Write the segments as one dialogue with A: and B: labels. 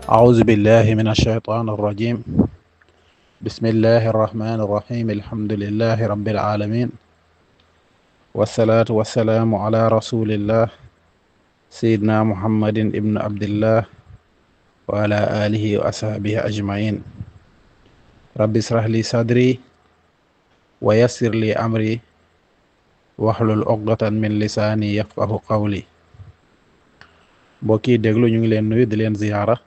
A: أعوذ بالله من الشيطان الرجيم. بسم الله الرحمن الرحيم. الحمد لله رب العالمين، والصلاة والسلام على رسول الله سيدنا محمد ابن عبد الله وعلى آله وأصحابه أجمعين. رب اشرح لي صدري ويسر لي أمري واحلل عقدة من لساني يفقه قولي. mbokk yi déglu ñu ngi leen nuyu di leen ziyaara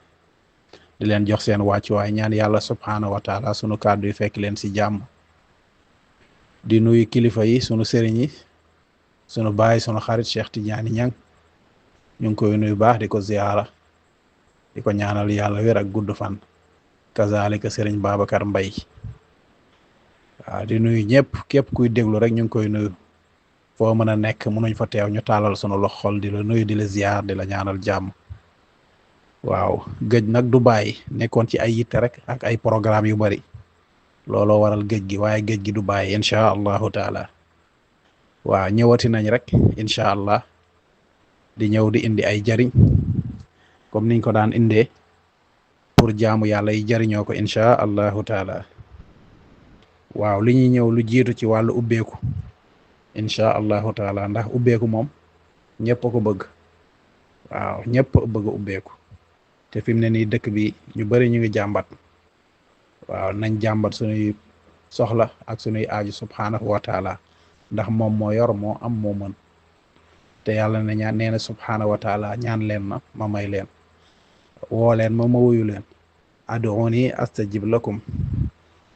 A: di leen jox seen wàccuwaay, ñaan yàlla subhaanahu wa taala sunu kàddu yi fekk leen ci jàmm. di nuyu kilifa yi, sunu sëriñ yi, sunu baay, sunu xarit Cheikh Tidiane Niang, ñu ngi koy nuyu baax di ko ziyaara di ko ñaanal yàlla wér ak gudd fan. kazalika sëriñ Babacar Mbay. waaw di nuyu ñëpp, képp kuy déglu rek ñu ngi koy nuyu foo mën a nekk, mënuñ fa teew ñu tàllal sunu loxo xol di la nuyu, di la ziyaar, di la ñaanal jàmm. waaw gëj nag du bàyyi, nekkoon ci ay yitte rek ak ay programme yu bari, looloo waral géej gi, waaye géej gi du bàyyi incha allahu taala. waaw ñëwati nañ rek incha allah, di ñëw di indi ay jariñ comme niñ ko daan indee pour jaamu yàlla yi jariñoo ko incha allahu taala. waaw li ñuy ñëw lu jiitu ci wàllu ubbeeku incha allahu taala, ndax ubbeeku moom ñëpp a ko bëgg. waaw ñëpp bëgg ubbeeku, te fi mu ne nii dëkk bi ñu bari ñu ngi jàmbat. waaw nañ jàmbat suñuy soxla ak suñuy aaju subhaanahu wa taala, ndax moom moo yor, moo am, moo mën. te yàlla na ñaan, nee na subhaanahu wa taala, ñaan leen ma may leen, woo leen ma wuyu leen, ad'uuni astajib lakum.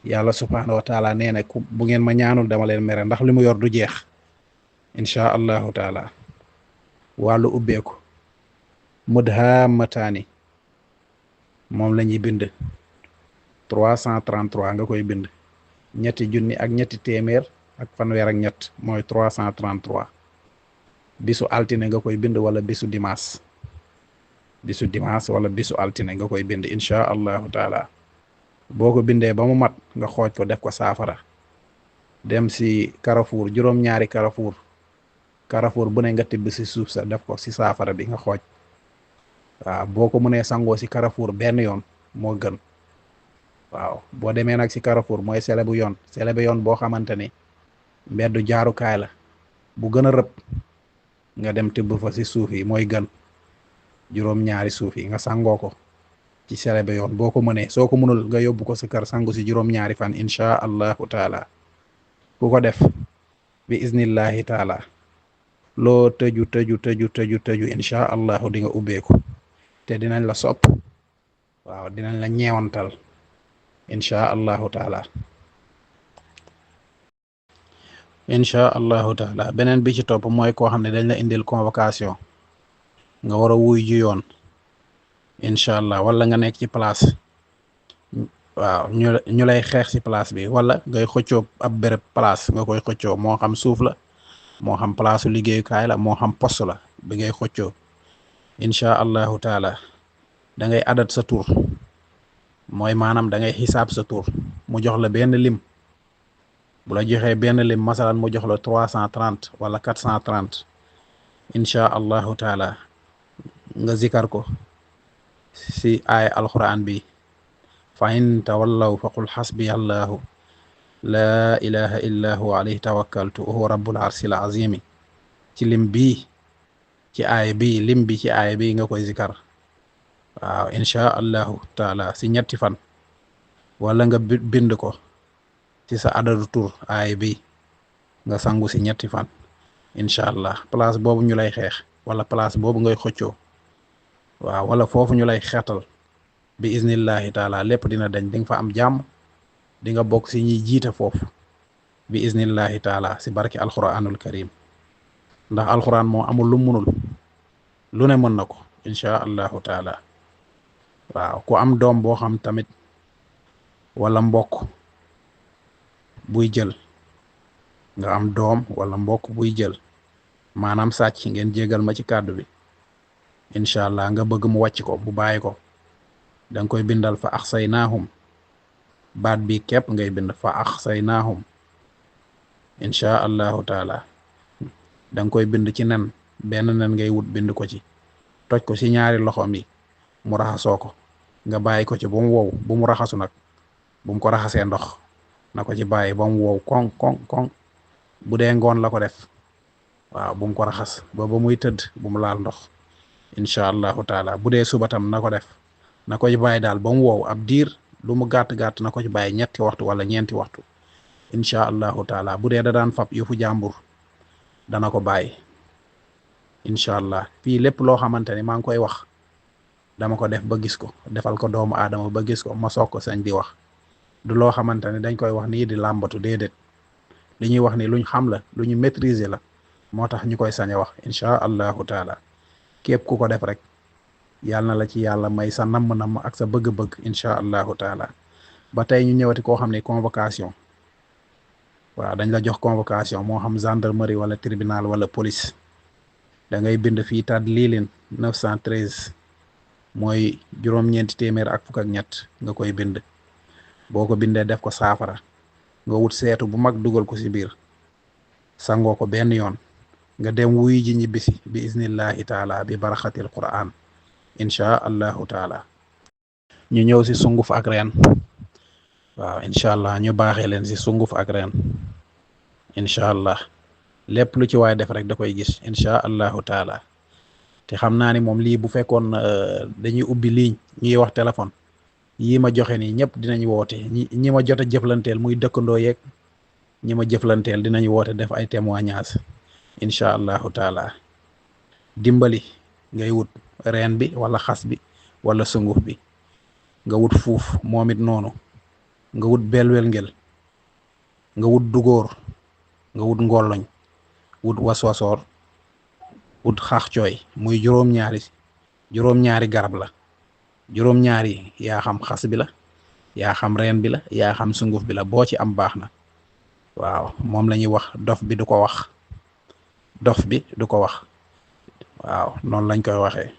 A: yàlla subhaanahu wa taala nee na bu ngeen ma ñaanul dama leen mere, ndax li mu yor du jeex incha allahu taala. wàllu ubbeeku mudhaamataani moom la ñuy bind 333 nga koy bind, ñetti junni ak ñetti téeméer ak fanweer ak ñett mooy 333. bisu altine nga koy bind wala bisu dimanche, wala bisu altine nga koy bind incha allahu taala. boo ko bindee ba mu mat nga xooj ko, def ko saafara, dem si Carrefour, juróom-ñaari Carrefour bu ne nga tibb si suuf sa, def ko si saafara bi nga xooj. waaw boo ko mënee sangoo si Carrefour benn yoon moo gën. waaw boo demee nag si Carrefour mooy sele bu yoon boo xamante ni mbeddu jaarukaay la bu gën a rëb, nga dem tibb fa si suuf yi mooy gën. juróom-ñaari suuf yi nga sangoo ko ci sele bu yoon boo ko mënee. soo ko mënul nga yóbbu ko sa kër sangu si juróom-ñaari fan incha allahu taala. ku ko def bi iznillahi taala, loo tëju incha allahu di nga ubbeeku, te dinañ la sopp. waaw dinañ la ñeewantal incha allahu taala. beneen bi ci topp mooy koo xam ne dañ la indil convocation nga war a wuy ji yoon incha allah, wala nga nekk ci place, waaw ñu lay xeex ci place bi, wala ngay xëccoo ab béréb place nga koy xëccoo, moo xam suuf la, moo xam place su liggéeyukaay la, moo xam poste la bi ngay xëccoo incha allahu taala. da ngay adat sa tur, mooy maanaam da ngay xisaab sa tur, mu jox la benn lim. bu la joxee benn lim, masalan mu jox la 330 wala 430 incha allahu taala, nga zikar ko si aaya alquran bi, fa in tawallaw faqul xasbiya allahu laa ilaha illa huwa alayhi tawakkaltu wa huwa rabbul arsil azimi. ci lim bi ci aaya bi nga koy zikar. waaw incha allahu taala si ñetti fan, wala nga bind ko ci sa adadu tur aaya bi nga sangu si ñetti fan incha allah. place boobu ñu lay xeex, wala place boobu ngay xëccoo, waaw wala foofu ñu lay xeetal, bi iznillahi taala lépp dina dañ. di nga fa am jàmm, di nga bokk si ñuy jiite foofu bi iznillahi taala, si barki alquranul karim. ndax alquran moo amul lu munul, lu ne mën na ko incha allahu taala. waaw ku am doom boo xam tamit, wala mbokk buy jël, nga am doom wala mbokk buy jël, maanaam sàcc, ngeen jégal ma ci kàddu bi incha allah, nga bëgg mu wàcc ko, mu bàyyi ko, da nga koy bindal fa axsaynaahum. baat bi képp ngay bind fa axsaynaahum incha allahu taala. da nga koy bind ci nen, benn nen ngay wut bind ko ci, toj ko ci ñaari loxoom yi, mu raxasoo ko nga bàyyi ko ci ba mu wow, bu mu raxasu nag, bu mu ko raxasee ndox, na ko ci bàyyi ba mu wow koŋ koŋ koŋ. bu dee ngoon la ko def, waaw bu mu ko raxas ba muy tëdd, bu mu laal ndox, incha allahu taala. bu dee suba tam na ko def, na ko ci bàyyi daal ba mu wow ab diir, lu mu gàtt gàtt na ko ci bàyyi 3 waxtu wala 4 waxtu, incha allahu taala. bu dee da daan fab yëfu jàmbur dana ko bàyyi incha allah. fii lépp loo xamante ni maa ngi koy wax dama ko def ba gis ko, defal ko doomu aadama ba gis ko, ma soog ko sañ di wax. du loo xamante ni dañ koy wax nii di làmbatu, déedéet. li ñuy wax ni luñ xam la, lu ñu maîtriser la, moo tax ñu koy sañ a wax incha allahu taala. képp ku ko def rek yàlla na la ci yàlla may sa namm-namm ak sa bëgg-bëgg incha allahu taala. ba tey ñu ñëwati koo xam ne convocation, waaw dañ la jox convocation, moo xam gendarmerie wala tribunal wala police. da ngay bind fii Tadlilin 913, mooy juróom-ñeenti téeméer ak fukk ak ñett nga koy bind. boo ko bindee def ko saafara, nga wut seetu bu mag dugal ko ci biir, sangoo ko benn yoon, nga dem wuy ji ñibbisi bi iznillahi taala bi baraxatil quran incha allahu taala. ñu ñëw ci sunguf ak reen, waaw incha allah ñu baaxee leen ci sunguf ak reen incha allah. lépp lu ci waay def rek da koy gis incha allahu taala. te xam naa ni moom lii bu fekkoon dañuy ubbi ligne ñuy wax téléphone, yii ma joxe nii ñëpp dinañ woote, ñi ma jot a jëflanteel muy dëkkandoo yeeg ñi ma jëflanteel dinañ woote def ay témoignages incha allahu taala. dimbali ngay wut reen bi wala xas bi wala sunguf bi, nga wut fuuf moom it noonu, nga wut belwel ngel, nga wut dugóor, nga wut ngolloñ, wut waswasoor, wut xaax cooy. muy juróom-ñaari garab la. juróom-ñaari yaa xam xas bi la, yaa xam reen bi la, yaa xam sunguf bi la, boo ci am baax na. waaw moom la ñuy wax dof bi du ko wax, dof bi du ko wax. waaw noonu lañ koy waxee,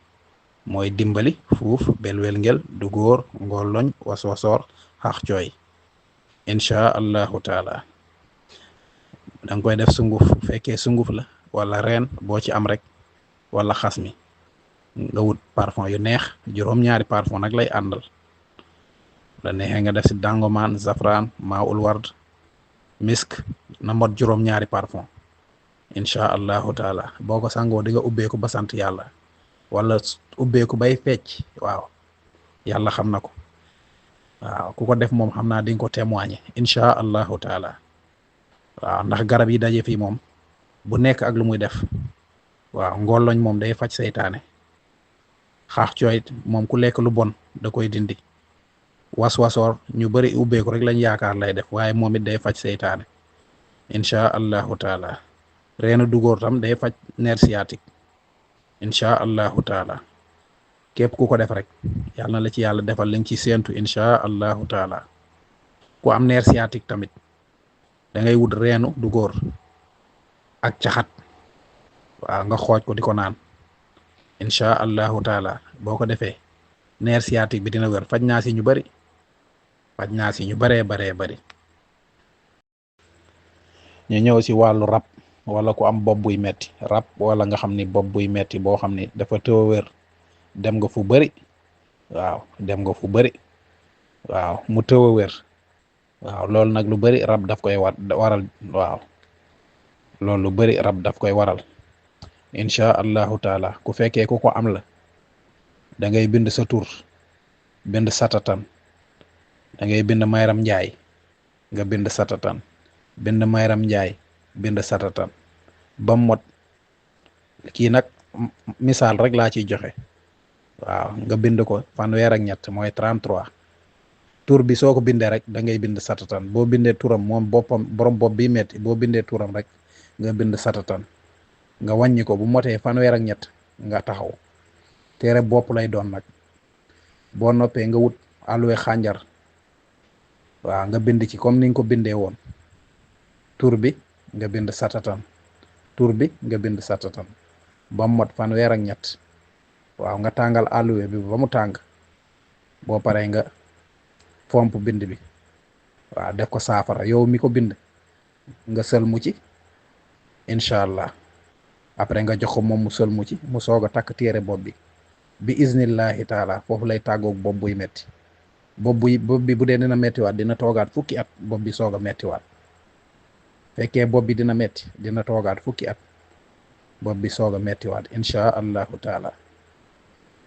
A: mooy dimbali, fuuf, belwel ngel, dugóor, ngolloñ, waswasoor, xaax cooy incha allahu taala. da nga koy def sunguf, bu fekkee sunguf la wala reen boo ci am rek, wala xas mi. nga wut parfum yu neex, juróom-ñaari parfum nag lay àndal. la neexee nga def ci dangomaan, zafran, maaul ward, misk, na mot juróom-ñaari parfum incha allahu taala. boo ko sangoo di nga ubbeeku ba sant yàlla, wala ubbeeku bay fecc. waaw yàlla xam na ko. waaw ku ko def moom xam naa di nga ko témoigner incha allahu taala. waaw ndax garab yi daje fii moom bu nekk ak lu muy def. waaw ngolloñ moom day faj seytaane. xaax cooy moom ku lekk lu bon da koy dindi. waswasoor ñu bari ubbeeku rek lañ yaakaar lay def, waaye moom it day faj seytaane incha allahu taala. reenu dugóor tam day faj nerf sciatique incha allahu taala. képp ku ko def rek yàlla na la ci yàlla defal li nga ci séentu incha allahu taala. ku am nerf sciatique tamit da ngay wut reenu dugóor ak caxat, waaw nga xooj ko di ko naan incha allahu taala. boo ko defee nerf sciatique bi dina wér. faj naa si ñu bari, faj naa si ñu baree bari. ñu ñëw si wàllu rab, wala ku am bopp buy metti rab, wala nga xam ni bopp buy metti boo xam ni dafa tëw a wér, dem nga fu bari, waaw dem nga fu bari, waaw mu tëw a wér. waaw loolu nag lu bari rab daf koy waral. waaw loolu lu bari rab daf koy waral incha allahu taala. ku fekkee ku ko am la, da ngay bind sa tur, bind satatan, da ngay bind Mayram Njaay, nga bind satatan, bind Mayram Njaay, bind satatan ba mot. kii nag misaal rek laa ciy joxe. waaw nga bind ko 3 mooy 33. tur bi soo ko bindee rek da ngay bind satatan. boo bindee turam moom boppam, borom bopp bi metti, boo bindee turam rek nga bind satatan, nga wàññi ko bu motee 3 nga taxaw. téere bopp lay doon nag. boo noppee nga wut aloe xànjar, waaw nga bind ci comme ni nga ko bindee woon. tur bi nga bind satatan, tur bi nga bind satatan ba mu mot 3. waaw nga tàngal aloe bi ba mu tàng. boo paree nga fomp bind bi, waaw def ko saafara. yow mi ko bind nga sëlmu ci incha allah. après nga jox ko moom mu sëlmu ci, mu soog a takk téere bopp bi bi iznillahi taala foofu lay tàggoog bopp buy metti bopp bi bu dee dina mettiwaat dina toogaat fukki at bopp bi soog a mettiwaat fekkee bopp bi dina metti dina toogaat fukki at bopp bi soog a mettiwaat inchaa allahu taala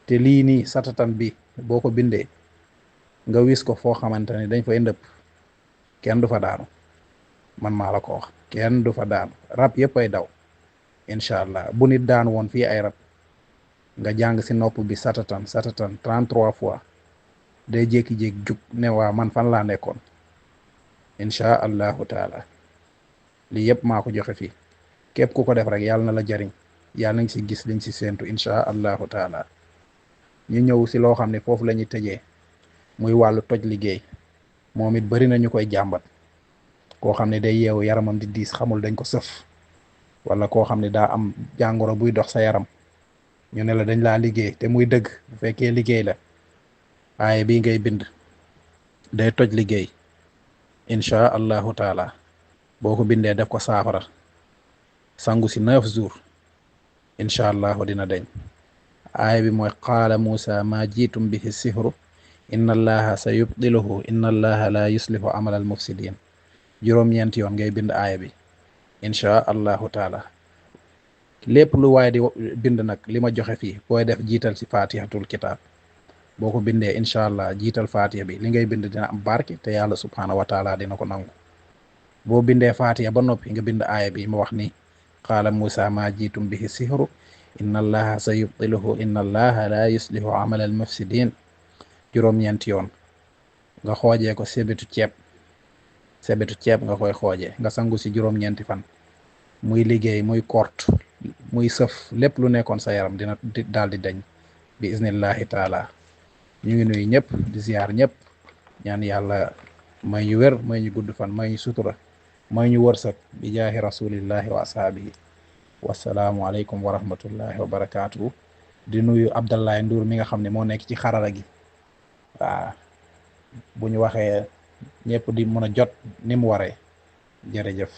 A: te lii nii satatan bi boo ko bindee nga wis ko foo xamante ne dañ fay ndëpp kenn du fa daanu man maa la ko wax kenn du fa daanu rab yëpp ay daw incha allah bu nit daan woon fii ay rab nga jàng si nopp bi satatan 33 fois day jékki-jékki jug ne waa man fan laa nekkoon incha allahu taala lii yëpp maa ko joxe fii képp ku ko def rek yàlla na la jariñ yàlla nañ si gis liñ si séentu incha allahu taala ñu ñëw si loo xam ne foofu la ñuy tëjee muy wàllu toj liggéey moom it bari na ñu koy jàmbat koo xam ne day yeewu yaramam di diis xamul dañ ko sëf wala koo xam ne daa am jàngoro buy dox sa yaram ñu ne la dañ laa liggéey te muy dëgg bu fekkee liggéey la aaye bii ngay bind day toj liggéey incha allahu taala boo ko bindee def ko saafara sangu si 9 jours incha allahu dina deñ aaya bi mooy qaala Muusa maa jiitum bihi sihru inna allaha sa yubdiluhu inna allaha la yuslihu amal al mufsidin juróom-ñeenti yoon ngay bind aaya bi inchaa allahu taala lépp lu waaye di bind nag li ma joxe fii booy def jiital si fatihatul kitab boo ko bindee incha allah jiital fatiha bi li ngay bind dina am barke te yàlla subhanahu wa taala dina ko nangu boo bindee fatiha ba noppi nga bind aaya bi ma wax ni qaala Muusa maa jiitum bihi sihru inna allaha sa yubdiluhu inna allaha la yuslihu amal al mufsidin juróom-ñeenti yoon nga xoojee ko sebetu ceeb nga koy xoojee nga sangu si juróom-ñeenti fan muy liggéey muy kort muy sëf lépp lu nekkoon sa yaram dina daal di dañ bi iznillahi taala ñu ngi nuyu ñëpp di ziyaar ñëpp ñaan yàlla may ñu wér may ñu gudd fan may ñu sutura may ñu wërsëg bi jaahi rasulillahi wa ashaabihi wasalaamu aleykum wa rahmatullahi wa barakaatuhu di nuyu Abdallahi Ndour mi nga xam ne moo nekk ci xarala gi waaw bu ñu waxee ñëpp di mën a jot ni mu waree jërëjëf